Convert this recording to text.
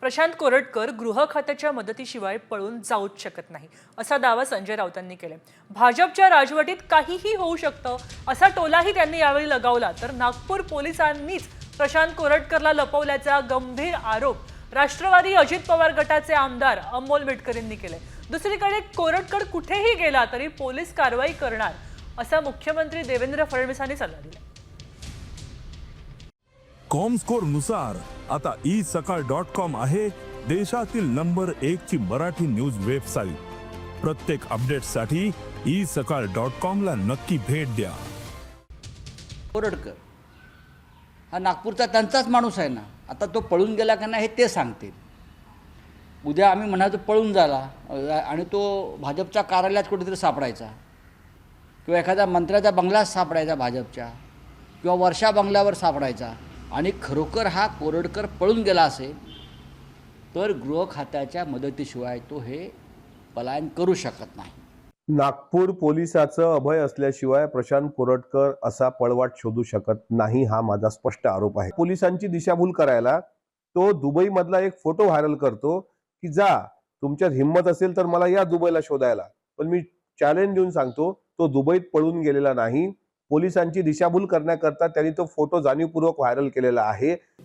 प्रशांत कोरटकर गृह खात्याच्या मदतीशिवाय पळून जाऊच शकत नाही असा दावा संजय राऊतांनी केलाय। भाजपच्या राजवटीत काहीही होऊ शकतं असा टोलाही त्यांनी यावेळी लगावला। तर नागपूर पोलिसांनीच प्रशांत कोरटकरला लपवल्याचा गंभीर आरोप राष्ट्रवादी अजित पवार गटाचे आमदार अमोल मिटकरींनी केले। दुसरीकडे कोरटकर कुठेही गेला तरी पोलीस कारवाई करणार असा मुख्यमंत्री देवेंद्र फडणवीसांनी सल्ला दिला। कॉमस्कोर नुसार आता isakal.com आहे देशातील नंबर 1 ची मराठी न्यूज वेबसाईट। प्रत्येक अपडेटसाठी isakal.com ला नक्की भेट द्या। कोरटकर हा नागपूरचा त्यांचाच माणूस आहे ना, आता तो पळून गेला का नाही हे ते सांगतील। उद्या आम्ही म्हणायचो पळून झाला आणि तो भाजपच्या कार्यालयात कुठेतरी सापडायचा किंवा एखाद्या मंत्र्याच्या बंगल्यात सापडायचा भाजपच्या किंवा वर्षा बंगल्यावर सापडायचा आणि खरोखर हा कोरटकर पळून गेला असेल तर गृह खात्याच्या मदतीशिवाय तो हे पलायन करू शकत नाही। नागपूर पोलिसाचं अभय असल्याशिवाय प्रशांत कोरटकर असा पळवाट शोधू शकत नाही हा माझा स्पष्ट आरोप आहे। पोलिसांची दिशाभूल करायला तो दुबई मधला एक फोटो व्हायरल करतो की जा तुमच्यात हिम्मत असेल तर मला या दुबईला शोधायला, पण मी चॅलेंज देऊन सांगतो तो दुबईत पळून गेलेला नाही। पोलिसांची दिशाभूल करण्याकरता त्यांनी तो फोटो जाणीवपूर्वक व्हायरल केलेला आहे।